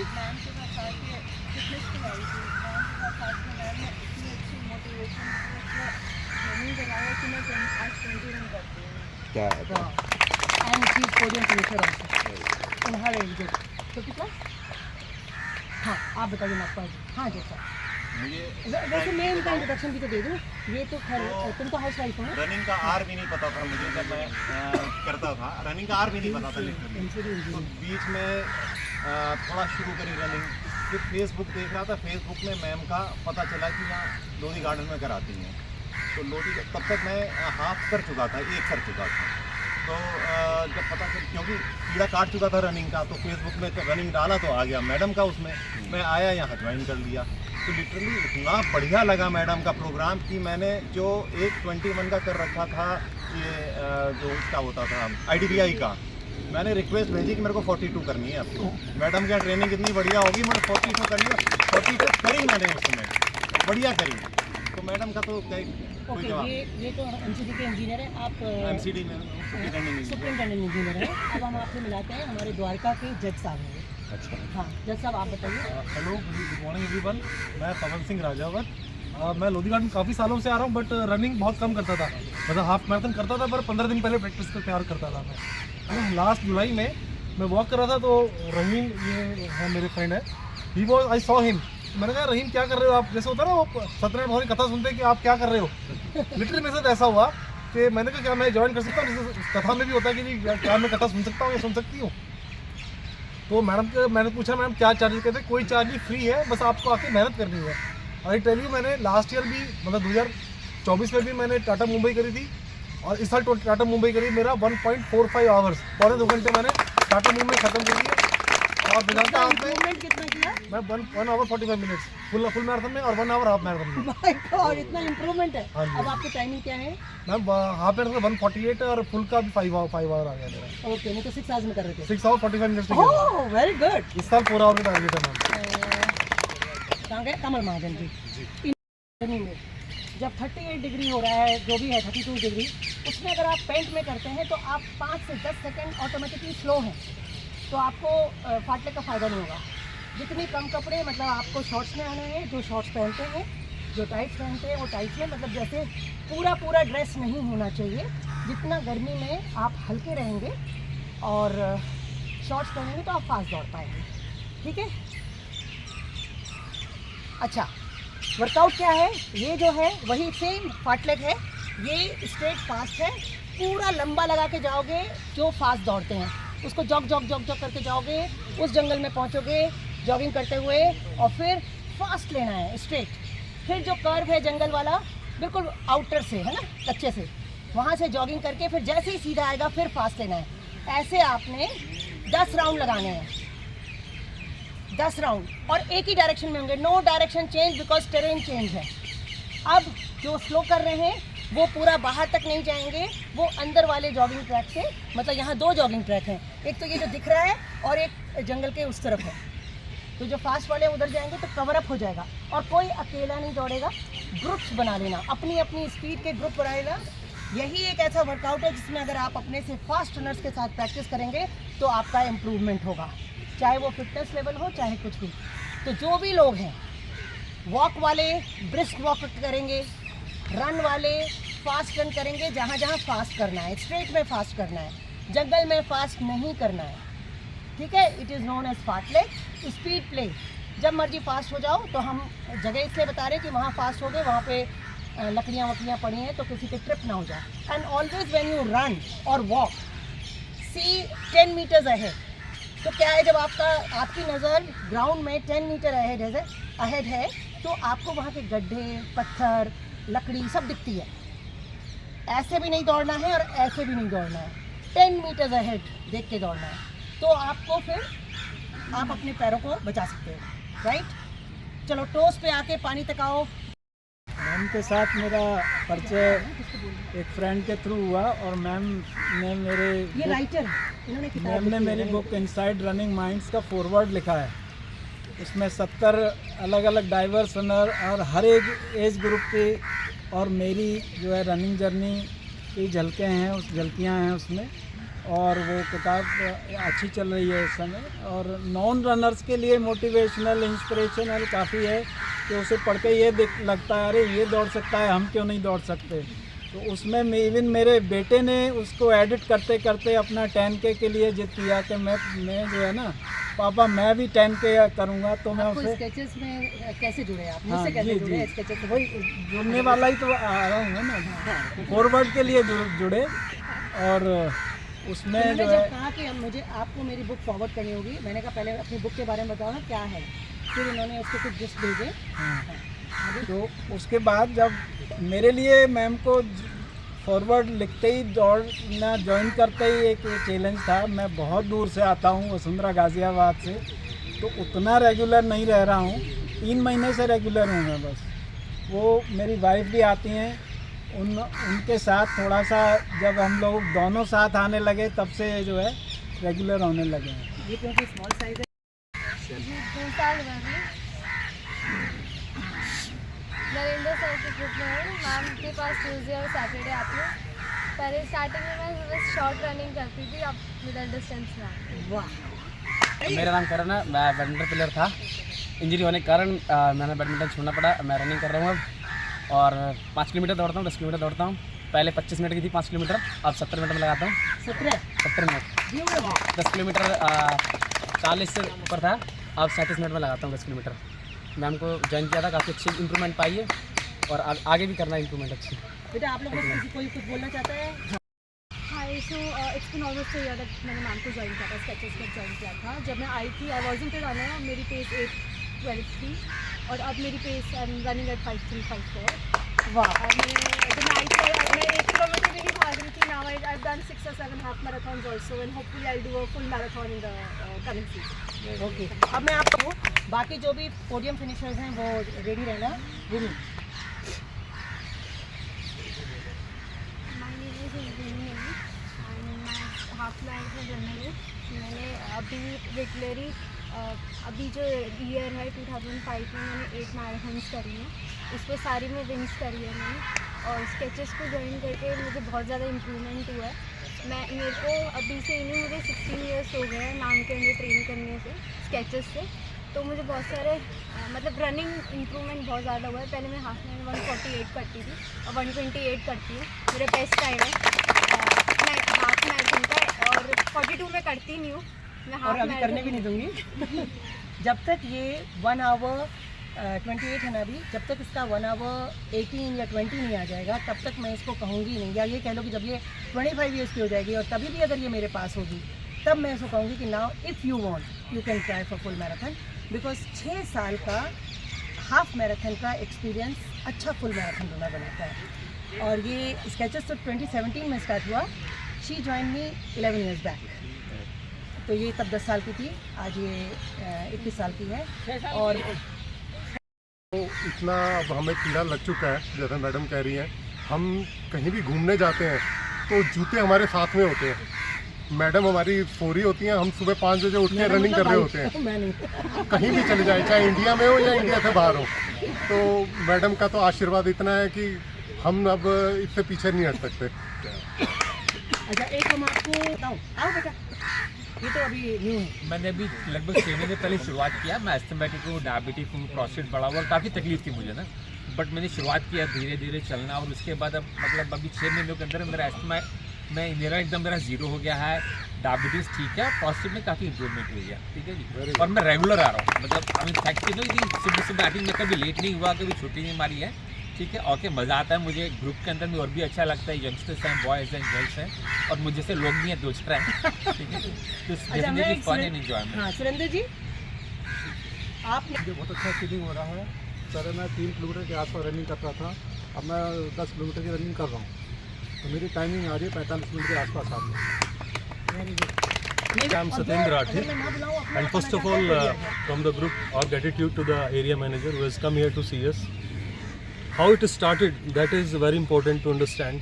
Ma'am के पास आके fitness की आई थी। मैम के पास आके मैम ने इतनी अच्छी मोटिवेशन ट्रेनिंग दिलाया कि मैं आज 20 रन करती हूँ। क्या है तो? And she is podium finisher also in her age group. तो कितना? हाँ आप बताइए ना आपका। हाँ जैसा वैसे मैं इनका इंट्रोडक्शन भी तो दे दूँ। ये तो खैर तुम तो हाउस वाइफ हो ना। रनिंग का आर भी नहीं पता था मुझे जब मैं करता था। रनिंग का आर भी नहीं पता था लिटरली। तो बीच में थोड़ा शुरू करी रनिंग। फिर फेसबुक देख रहा था, फेसबुक में मैम का पता चला कि यहाँ लोधी गार्डन में कराती हैं। तो लोधी तब तक मैं हाफ कर चुका था, 1 कर चुका था। तो जब पता चल, क्योंकि कीड़ा काट चुका था रनिंग का, तो फेसबुक में रनिंग डाला तो आ गया मैडम का उसमें। मैं आया यहाँ ज्वाइन कर लिया। तो लिटरली इतना बढ़िया लगा मैडम का प्रोग्राम कि मैंने जो एक 21 का कर रखा था, ये जो उसका होता था IDBI का, मैंने रिक्वेस्ट भेजी कि मेरे को 42 करनी है आपको। मैडम क्या ट्रेनिंग इतनी बढ़िया होगी, मैंने 42 करनी है। 42 करी मैंने उस समय, बढ़िया करी। तो मैडम का तो कोई जवाब। ये तो MCD के इंजीनियर हैं आप। MCD में सुपरिटेंडेंट इंजीनियर हैं। अब हम आपसे मिलाते हैं हमारे द्वारका के जज साहब हैं। अच्छा, हाँ जज साहब आप बताइए। Hello, good morning everyone. मैं पवन सिंह राजावत। मैं लोधी गार्डन काफ़ी सालों से आ रहा हूँ, बट रनिंग बहुत कम करता था। मतलब हाफ मैराथन करता था, पर 15 दिन पहले प्रैक्टिस कर तैयार करता था मैं। लास्ट जुलाई में मैं वॉक कर रहा था, तो रहीम, ये है मेरे फ्रेंड है, he was, I saw him. मैंने कहा रहीम क्या कर रहे हो आप? जैसे होता है ना वो सत्यनारायण भगवान की कथा सुनते हैं कि आप क्या कर रहे हो। लिटरली मेरे साथ ऐसा हुआ कि मैंने कहा क्या मैं ज्वाइन कर सकता हूँ? जैसे कथा में भी होता है कि जी क्या मैं कथा सुन सकता हूँ या सुन सकती हूँ। तो मैडम के मैंने पूछा मैडम क्या चार्जेस? कहते कोई चार्ज नहीं, फ्री है, बस आपको आके मेहनत करनी है। आई टेल यू, मैंने लास्ट ईयर भी, मतलब 2024 में भी मैंने टाटा मुंबई करी थी, और इस साल टाटा मुंबई करी। मेरा 1.45 आवर्स, पौने 2 घंटे मैंने टाटा मुंबई खत्म कर दिए। और वेदांता हाफ में कितना किया? मैं 1 आवर 45 मिनट्स फुल मैराथन में, और 1 आवर हाफ मैराथन में। माय गॉड, इतना इम्प्रूवमेंट है। हाँ जी। अब आपकी टाइमिंग क्या है? मैम हाफ मैराथन 148 और फुल का भी 5 आवर आ गया मेरा। ओके, नहीं तो 6 आवर्स में कर रहे थे। 6 hour 45 minutes. Oh very good. इस साल 4 आवर का टारगेट है मैम। कहाँ गए? कमल महाजन जी। में जब 38 डिग्री हो रहा है, जो भी है 32 डिग्री, उसमें अगर आप पेंट में करते हैं तो आप 5 से 10 सेकेंड ऑटोमेटिकली स्लो हैं, तो आपको फाटले का फ़ायदा नहीं होगा। जितनी कम कपड़े, मतलब आपको शॉर्ट्स में आना है, जो शॉर्ट्स पहनते हैं, जो टाइट्स पहनते हैं वो टाइट्स में, मतलब जैसे पूरा ड्रेस नहीं होना चाहिए। जितना गर्मी में आप हल्के रहेंगे और शॉर्ट्स पहनेंगे तो आप फास्ट दौड़ पाएंगे। ठीक है। अच्छा, वर्कआउट क्या है? ये जो है वही सेम फाटलेग है। ये स्ट्रेट फास्ट है, पूरा लंबा लगा के जाओगे। जो फास्ट दौड़ते हैं उसको जॉग करके जाओगे, उस जंगल में पहुंचोगे जॉगिंग करते हुए, और फिर फास्ट लेना है स्ट्रेट। फिर जो कर्व है जंगल वाला, बिल्कुल आउटर से है ना, कच्चे से, वहाँ से जॉगिंग करके फिर जैसे ही सीधा आएगा फिर फास्ट लेना है। ऐसे आपने 10 राउंड लगाने हैं, 10 राउंड, और एक ही डायरेक्शन में होंगे। No direction change, because terrain change है। अब जो स्लो कर रहे हैं वो पूरा बाहर तक नहीं जाएंगे, वो अंदर वाले जॉगिंग ट्रैक से, मतलब यहाँ 2 जॉगिंग ट्रैक हैं, एक तो ये जो दिख रहा है और एक जंगल के उस तरफ है। तो जो फास्ट वाले उधर जाएंगे तो कवर अप हो जाएगा, और कोई अकेला नहीं दौड़ेगा। ग्रुप्स बना लेना, अपनी स्पीड के ग्रुप बना लेना। यही एक ऐसा वर्कआउट है जिसमें अगर आप अपने से फास्ट रनर्स के साथ प्रैक्टिस करेंगे तो आपका इम्प्रूवमेंट होगा, चाहे वो फिटनेस लेवल हो चाहे कुछ भी। तो जो भी लोग हैं, वॉक वाले ब्रिस्क वॉक करेंगे, रन वाले फास्ट रन करेंगे, जहाँ जहाँ फास्ट करना है, स्ट्रेट में फास्ट करना है, जंगल में फास्ट नहीं करना है। ठीक है। इट इज़ नोन एज फाटलेग। स्पीड प्ले, जब मर्जी फास्ट हो जाओ। तो हम जगह इसलिए बता रहे हैं कि वहाँ फास्ट हो गए, वहाँ पे लकड़ियाँ वकड़ियाँ पड़ी हैं तो किसी पे ट्रिप ना हो जाए। And always when you run और वॉक, सी 10 मीटर्स अहेड। तो क्या है, जब आपकी नज़र ग्राउंड में 10 मीटर अहेड है तो आपको वहाँ के गड्ढे, पत्थर, लकड़ी सब दिखती है। ऐसे भी नहीं दौड़ना है और ऐसे भी नहीं दौड़ना है, 10 मीटर्स अहेड देख के दौड़ना है। तो आपको फिर आप अपने पैरों को बचा सकते हो। राइट। चलो, टोस पे आके पानी तक आओ। मैम के साथ मेरा परिचय एक फ्रेंड के थ्रू हुआ, और मैम ने ये राइटर इन्होंने किताब मैम ने लिखी है, मेरी right? Book inside running minds का फॉरवर्ड लिखा है। उसमें 70 अलग अलग डाइवर्स रनर और हर एक एज ग्रुप के, और मेरी जो है रनिंग जर्नी की झलकियाँ हैं उसमें। और वो किताब अच्छी चल रही है इस समय। और नॉन रनर्स के लिए मोटिवेशनल इंस्पिरेशनल काफ़ी है कि उसे पढ़ के ये लगता है अरे ये दौड़ सकता है, हम क्यों नहीं दौड़ सकते। तो उसमें इवन मेरे बेटे ने उसको एडिट करते करते अपना 10K के लिए जिद किया कि मैं जो है ना पापा मैं भी 10K करूँगा। तो मैं उसे स्केचेस में कैसे जुड़े आप? हाँ, मुझसे कैसे जी, जुड़े जी। स्केचेस में? वही जुड़ने वाला ही तो आ रहा हूँ ना, फॉरवर्ड के लिए जुड़े। और उसमें उन्होंने जो जब है कहा कि अब मुझे आपको मेरी बुक फॉरवर्ड करनी होगी, मैंने कहा पहले अपनी बुक के बारे में बताओ ना क्या है। फिर उन्होंने उसको कुछ गिफ्ट भेजे। तो उसके बाद जब मेरे लिए मैम को फॉरवर्ड लिखते ही दौड़ना ज्वाइन करते ही एक चैलेंज था। मैं बहुत दूर से आता हूँ वसुंधरा गाज़ियाबाद से, तो उतना रेगुलर नहीं रह रहा हूँ। 3 महीने से रेगुलर हूँ मैं बस। वो मेरी वाइफ भी आती हैं, उनके साथ थोड़ा सा जब हम लोग दोनों साथ आने लगे तब से जो है रेगुलर होने लगे हैं। ये क्योंकि स्मॉल साइज है। 2 साल हुए हैं। नरेंद्र सर के ग्रुप में हूँ। मैम के पास ट्यूसडे और सैटरडे आती हूँ। पहले स्टार्टिंग में मैं बस शॉर्ट रनिंग करती थी, अब मिडल डिस्टेंस में आती हूँ। वाह। मेरा नाम करण है। मैं बैडमिंटन प्लेयर था, इंजरी होने के कारण मैंने बैडमिंटन छोड़ना पड़ा। मैं रनिंग कर रहा हूँ अब, और 5 किलोमीटर दौड़ता हूँ, 10 किलोमीटर दौड़ता हूँ। पहले 25 मिनट की थी 5 किलोमीटर, अब 70 मिनट में लगाता हूँ। 70 मिनट। 10 किलोमीटर 40 से ऊपर था, अब 37 मिनट में लगाता हूँ 10 किलोमीटर। मैम को ज्वाइन किया था, काफ़ी अच्छी इंप्रूवमेंट पाई है और आगे भी करना है इंप्रूवमेंट अच्छी। बेटा आप लोग में कोई कुछ बोलना चाहता है? Hi, so it's been almost year that मैंने मैम को ज्वाइन किया था, स्केचेस को ज्वाइन किया था। जब मैं आई थी आई वाज़न्ट ए रनर, मेरी पेस 8:12 थी और अब मेरी pace I am running at 5:3-5:4। वाह। और जब मैं आई थी मैं 1 किलोमीटर भी नहीं भाग रही थी। Now I have done 6 or 7 half marathons also and hopefully I do a full marathon in the coming season. Okay, अब मैं आपको बाकी जो भी पोडियम फिनिशर्स हैं वो रेडी रहना। गुरु my name is Indrani and मैं हाफ मैराथन रनर हूँ। मैंने अभी रेगुलरली अभी जो ईयर है 2005 में मैंने 8 मैराथन्स करी हैं, उसमें सारी में विन्स करी है मैंने। और स्केचेस को ज्वाइन करके मुझे बहुत ज़्यादा इम्प्रूवमेंट हुआ है। मेरे को अभी से ही नहीं, मुझे 16 ईयर्स हो गए हैं नाम के अंदर ट्रेन करने से स्केचेस से। तो मुझे बहुत सारे मतलब रनिंग इम्प्रूवमेंट बहुत ज़्यादा हुआ है। पहले मैं हाफ में 148 करती थी और 128 करती हूँ, मेरा बेस्ट टाइम है मैं हाफ मैराथन का। और 42 में करती नहीं हूँ मैं हाफ और अभी करने भी नहीं दूंगी जब तक ये 1 आवर 28 है ना अभी, जब तक इसका 1 आवर 18 या 20 नहीं आ जाएगा तब तक मैं इसको कहूँगी नहीं। या ये कह लो कि जब ये 25 ईयर्स की हो जाएगी और तभी भी अगर ये मेरे पास होगी तब मैं इसको कहूँगी कि now if you want you can try for full marathon. Because 6 साल का हाफ मैराथन का एक्सपीरियंस अच्छा फुल मैराथन रनर बनाता है। और ये स्केचेस तो 2017 में स्टार्ट हुआ। She join me 11 years back, तो ये तब 10 साल की थी, आज ये 21 साल की है। और तो इतना अब हमें कीड़ा लग चुका है, जैसा मैडम कह रही हैं। हम कहीं भी घूमने जाते हैं तो जूते हमारे साथ में होते हैं। मैडम हमारी सो रही होती हैं, हम सुबह 5 बजे उठ के रनिंग कर रहे होते हैं। मैं नहीं कहीं भी चले जाए, चाहे इंडिया में हो या इंडिया से बाहर हो। तो मैडम का तो आशीर्वाद इतना है कि हम अब इससे पीछे नहीं हट सकते। अच्छा, एक हम आपको बताऊँ, आओ बेटा, ये तो अभी न्यू है। मैंने अभी लगभग 6 महीने पहले शुरुआत किया। मैं एस्थमेटिक हूँ, डायबिटिक हूँ, प्रोस्टेट बढ़ा हुआ, काफ़ी तकलीफ थी मुझे ना, बट मैंने शुरुआत किया धीरे धीरे चलना। और उसके बाद अब मतलब अभी 6 महीनों के अंदर मेरा एस्थमा मेरा एकदम मेरा 0 हो गया है। डायबिटीज़ ठीक है, प्रोस्टेट में काफ़ी इंप्रूवमेंट हुई है, ठीक है जी। और मैं रेगुलर आ रहा हूँ, मतलब आई मीन फैक्ट कि सुबह सुबह आई थिंक मैं कभी लेट नहीं हुआ, कभी छुट्टी नहीं मारी है, ठीक है। ओके, मज़ा आता है मुझे ग्रुप के अंदर में, और भी अच्छा लगता है। यंगस्टर्स हैं, बॉयज़ हैं, गर्ल्स हैं, और मुझे से लोग भी हैं, 2-4 हैं, ठीक है। तो डेफिनेटली फन एंड एंजॉयमेंट। हाँ, सुरेंद्र जी आपने मुझे बहुत अच्छा फीलिंग हो रहा है। पहले मैं 3 किलोमीटर के आसपास रनिंग करता था, अब मैं 10 किलोमीटर की रनिंग कर रहा हूँ। तो मेरी टाइमिंग आ रही है 45 मिनट के आसपास आ रही है। Very good. I'm Satendra Rathi, and first of all, from the group, our gratitude to the area manager who has come here to see us. How it started, that is very important to understand.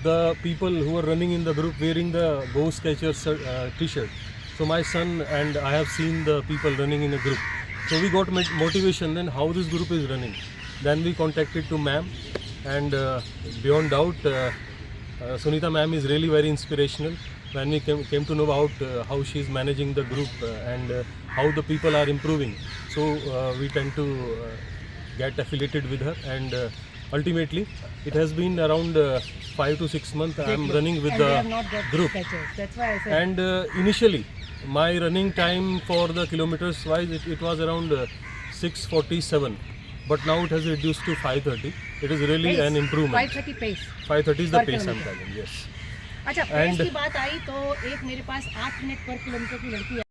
The people who are running in the group wearing the Go Skechers t-shirt. So my son and I have seen the people running in a group. So we got motivation then how this group is running. Then we contacted to ma'am, and beyond doubt, Sunita ma'am is really very inspirational. when we came to know about how she is managing the group and how the people are improving. So we tend to get affiliated with her, and ultimately it has been around 5 to 6 months I am running with And they have the not got group. sketches. That's why I said. And initially my running time for the kilometers wise it was around 6:47, but now it has reduced to 5:30. It is really Pace, an improvement. 5:30 pace. 5:30 is the per pace I'm kilometer. telling, yes. अच्छा, pace And- की बात आई तो एक मेरे पास 8 minute पर kilometre की लड़की